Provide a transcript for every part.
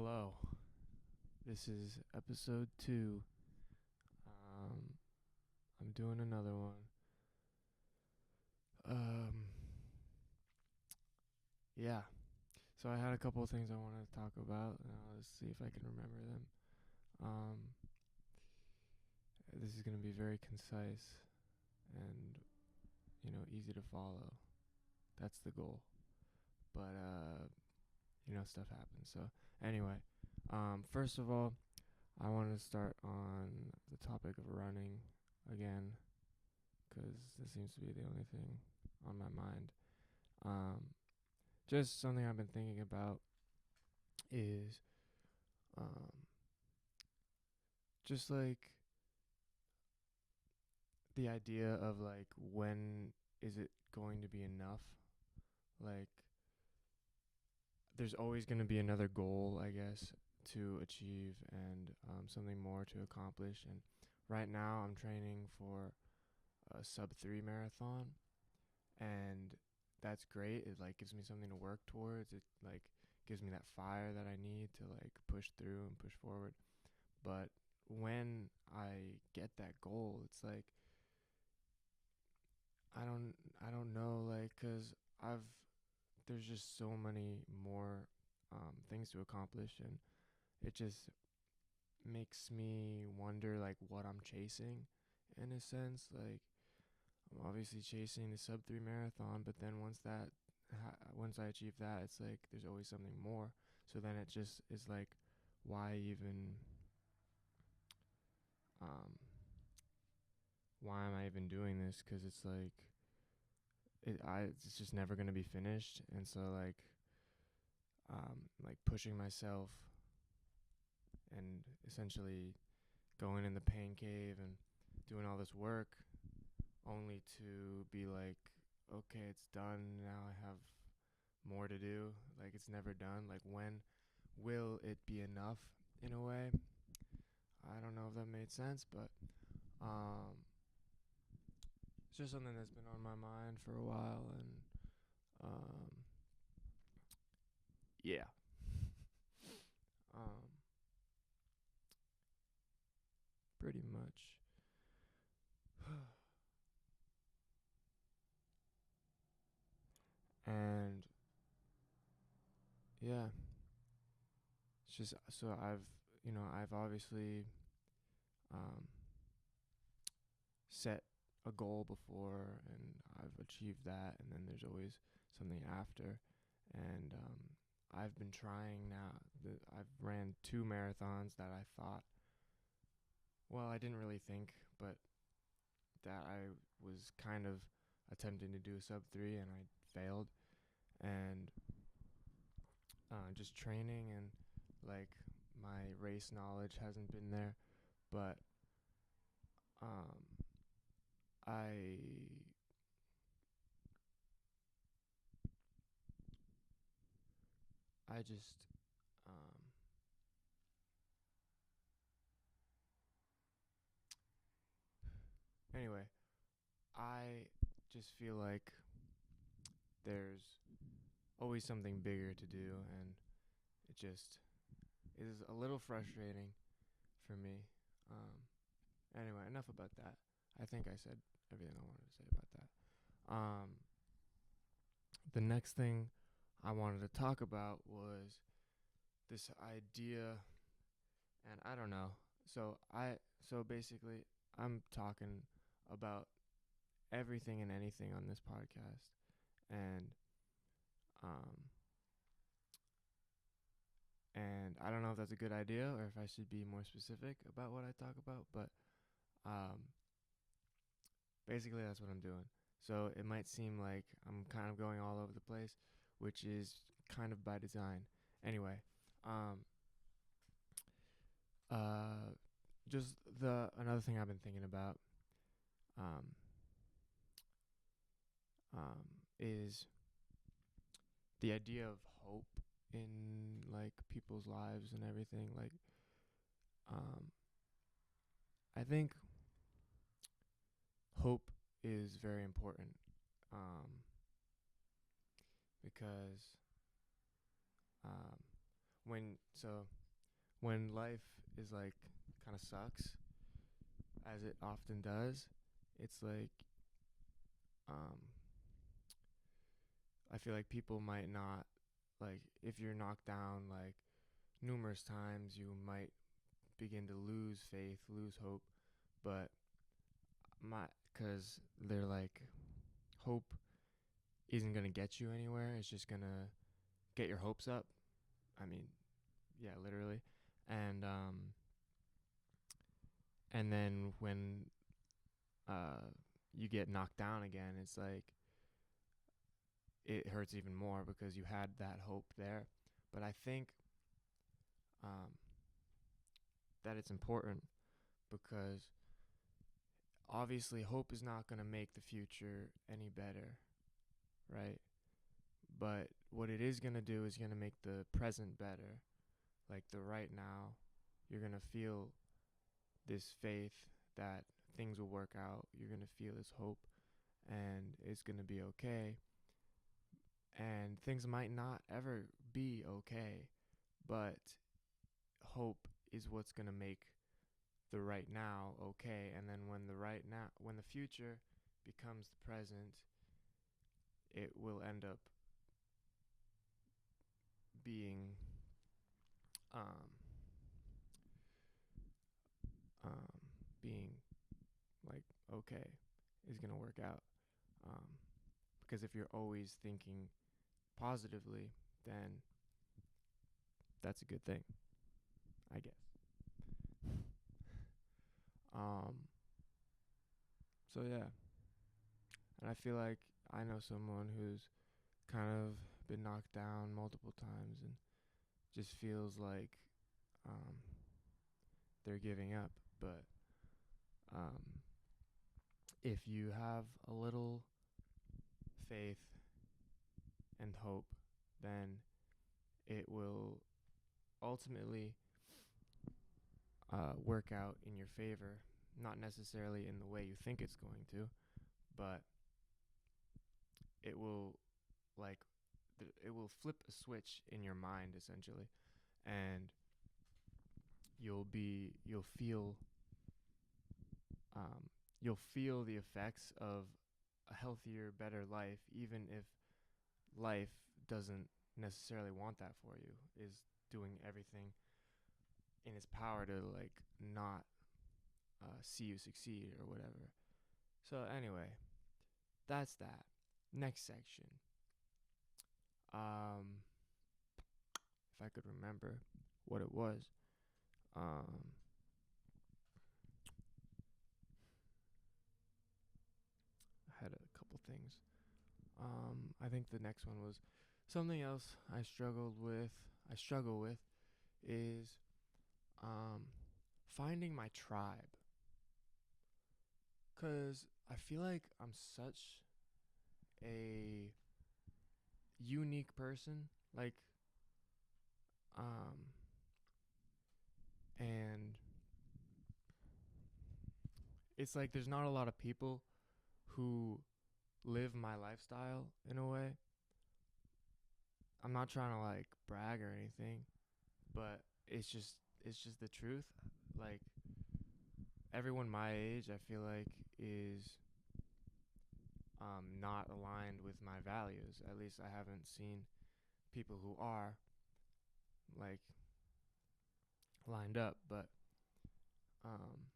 Hello. This is episode 2. I'm doing another one. Um, yeah. So I had a couple of things I wanted to talk about, and I'll just see if I can remember them. Um, this is going to be very concise and, easy to follow. That's the goal. But, stuff happens. So, anyway, first of all, I want to start on the topic of running again, because this seems to be the only thing on my mind. Um, just something I've been thinking about is um, just like the idea of like when is it going to be enough? Like, there's always going to be another goal, I guess, to achieve and something more to accomplish. And right now, I'm training for a sub 3 marathon, and that's great. It like gives me something to work towards. It like gives me that fire that I need to like push through and push forward. But when I get that goal, it's like I don't know, like, 'cause I've there's just so many more things to accomplish, and it just makes me wonder like what I'm chasing in a sense. Like, I'm obviously chasing the sub 3 marathon, but then once I achieve that, it's like there's always something more. So then it just is like, why even um why am I even doing this? Because it's like it's just never gonna be finished, and so like pushing myself and essentially going in the pain cave and doing all this work only to be like, okay, it's done. Now I have more to do. Like, it's never done. Like, when will it be enough in a way? I don't know if that made sense, but um, it's just something that's been on my mind for a while, and um, yeah. um, Pretty much. And yeah, it's just so I've obviously um, set a goal before, and I've achieved that, and then there's always something after. And I've been trying now. I've ran 2 marathons that I thought, well, I didn't really think, but that I was kind of attempting to do a sub 3, and I failed. And just training and like my race knowledge hasn't been there, but um, I I just um, anyway, I just feel like there's always something bigger to do, and it just is a little frustrating for me. Um, anyway, enough about that. I think I said everything I wanted to say about that. The next thing I wanted to talk about was this idea, and I don't know. So basically, I'm talking about everything and anything on this podcast, and um, and I don't know if that's a good idea or if I should be more specific about what I talk about, but um, basically that's what I'm doing. So it might seem like I'm kind of going all over the place, which is kind of by design. Anyway, um, uh, just the another thing I've been thinking about um, is the idea of hope in like people's lives and everything. Like, um, I think hope is very important, um, because um, when life is like kind of sucks, as it often does, it's like um I feel like people might not, like, if you're knocked down like numerous times, you might begin to lose faith, lose hope. But my, cuz they're like, hope isn't going to get you anywhere. It's just going to get your hopes up. I mean, yeah, literally. And and then when uh you get knocked down again, it's like it hurts even more because you had that hope there. But I think um that it's important because obviously hope is not going to make the future any better, right? But what it is going to do is going to make the present better. Like the right now, you're going to feel this faith that things will work out. You're going to feel this hope and it's going to be okay. And things might not ever be okay, but hope is what's going to make the right now okay. And then when the future becomes the present, it will end up being um um being like okay, is going to work out. um because if you're always thinking positively, then that's a good thing, I guess. um so yeah, and I feel like I know someone who's kind of been knocked down multiple times and just feels like um they're giving up. But um if you have a little faith and hope, then it will ultimately work out in your favor. Not necessarily in the way you think it's going to, but it will, like, it will flip a switch in your mind essentially, and you'll feel um, you'll feel the effects of a healthier, better life, even if life doesn't necessarily want that for you. Is doing everything in its power to like not see you succeed or whatever. So anyway, that's that. Next section. Um, if I could remember what it was. Um, I had a couple things. I think the next one was something else I struggled with. I struggle with is um, finding my tribe. 'Cause I feel like I'm such a unique person. Like, um, and it's like there's not a lot of people who live my lifestyle in a way. I'm not trying to like brag or anything, but it's just the truth. Like everyone my age, I feel like is not aligned with my values. At least I haven't seen people who are like lined up, but um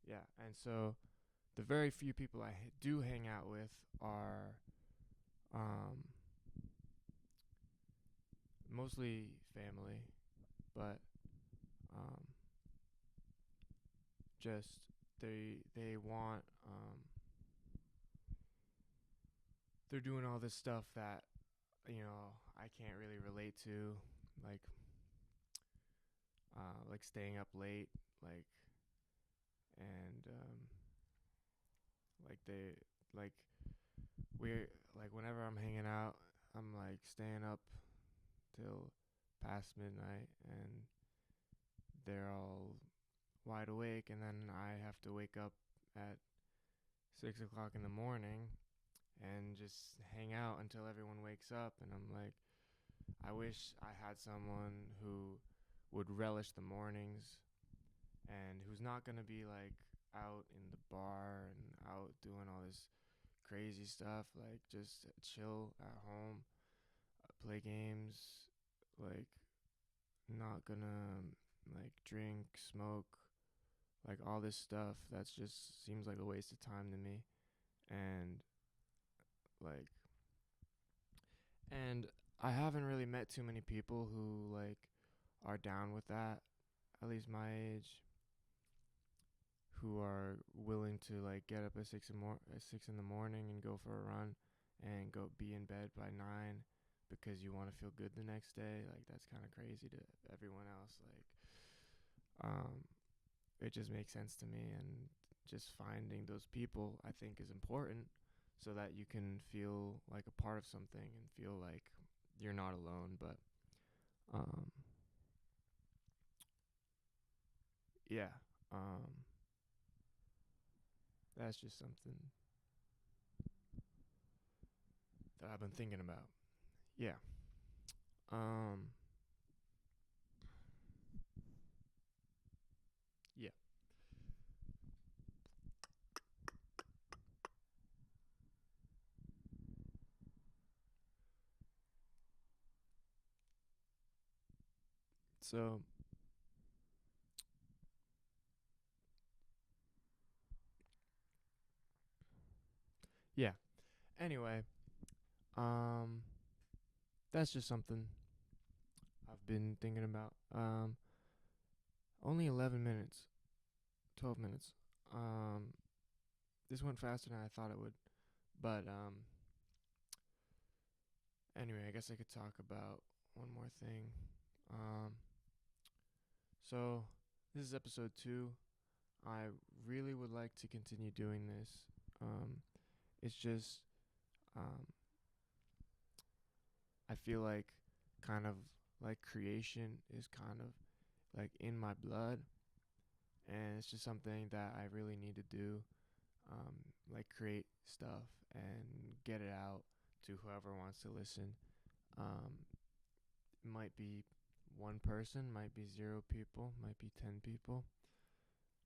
yeah, and so the very few people I do hang out with are um mostly family, but um just they want they're doing all this stuff that I can't really relate to, like like staying up late, like, and like they like we're like whenever I'm hanging out, I'm like staying up till past midnight, and they're all wide awake, and then I have to wake up at 6 o'clock in the morning, and just hang out until everyone wakes up. And I'm like, I wish I had someone who would relish the mornings and who's not going to be like out in the bar and out doing all this crazy stuff. Like, just chill at home, play games, like, not gonna like drink, smoke, like all this stuff. That's just seems like a waste of time to me. And like, and I haven't really met too many people who like are down with that, at least my age, who are willing to like get up at 6 in the morning and go for a run and go be in bed by 9 because you want to feel good the next day. Like, that's kind of crazy to everyone else. Like, um it just makes sense to me. And just finding those people, I think, is important, so that you can feel like a part of something and feel like you're not alone. But um yeah, um that's just something that I've been thinking about. Yeah. Um yeah. So, yeah. Anyway, um that's just something I've been thinking about. Only 11 minutes, 12 minutes. Um this went faster than I thought it would. But anyway, I guess I could talk about one more thing. Um so this is episode 2. I really would like to continue doing this. It's just um I feel like kind of like creation is kind of like in my blood, and it's just something that I really need to do. Like, create stuff and get it out to whoever wants to listen. Might be one person, might be 0 people, might be 10 people,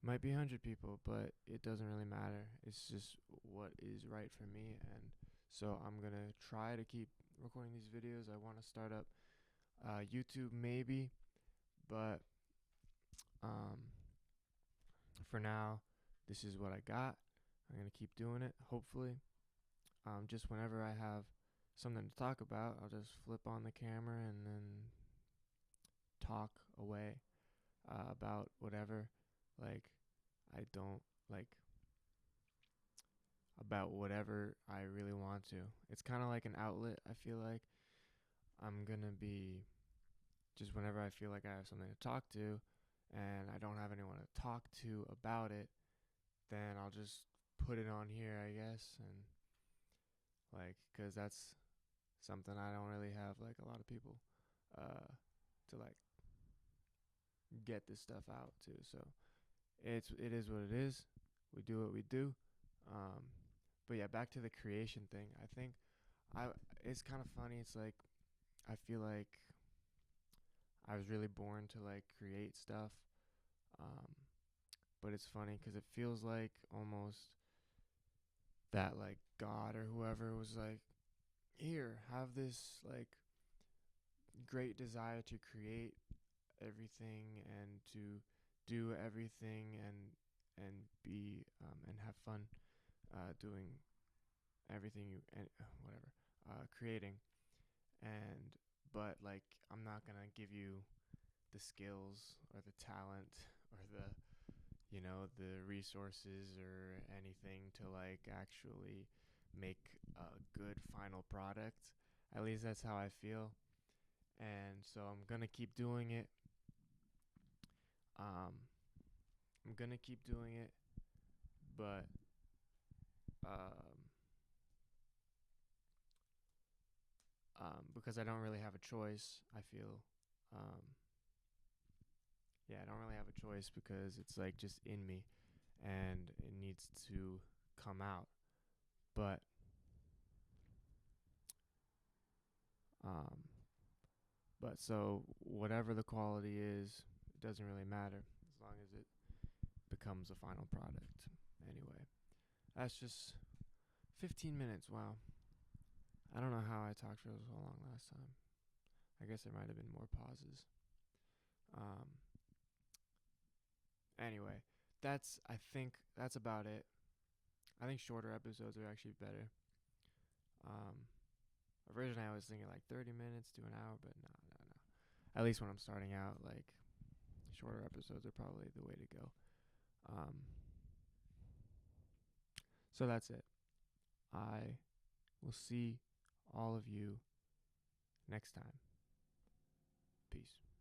might be 100 people, but it doesn't really matter. It's just what is right for me. And so I'm going to try to keep recording these videos. I want to start up YouTube maybe, but um, for now, this is what I got. I'm going to keep doing it, hopefully. Just whenever I have something to talk about, I'll just flip on the camera and then talk away about whatever. Like, I don't like about whatever I really want to. It's kind of like an outlet. I feel like I'm going to be just whenever I feel like I have something to talk to and I don't have anyone to talk to about it, then I'll just put it on here, I guess. And like, cuz that's something I don't really have like a lot of people to like get this stuff out to. So it is what it is. We do what we do. Um but yeah, back to the creation thing. I think I it's kind of funny. It's like I feel like I was really born to like create stuff. Um but it's funny cuz it feels like almost that like God or whoever was like, "Here, have this like great desire to create everything and to do everything and be and have fun doing everything you and whatever creating." And but like, I'm not gonna give you the skills or the talent or the, the resources or anything to like actually make a good final product. At least that's how I feel. And so I'm gonna keep doing it. um I'm gonna keep doing it, but um because I don't really have a choice. I feel, um yeah, I don't really have a choice because it's like just in me and it needs to come out. But But so whatever the quality is, it doesn't really matter as long as it becomes a final product. Anyway, that's just 15 minutes. Wow. I don't know how I talked for so long last time. I guess there might have been more pauses. Um, anyway, I think that's about it. I think shorter episodes are actually better. Um, Originally I was thinking like 30 minutes to an hour, but no. At least when I'm starting out, like shorter episodes are probably the way to go. Um, so that's it. I will see all of you next time. Peace.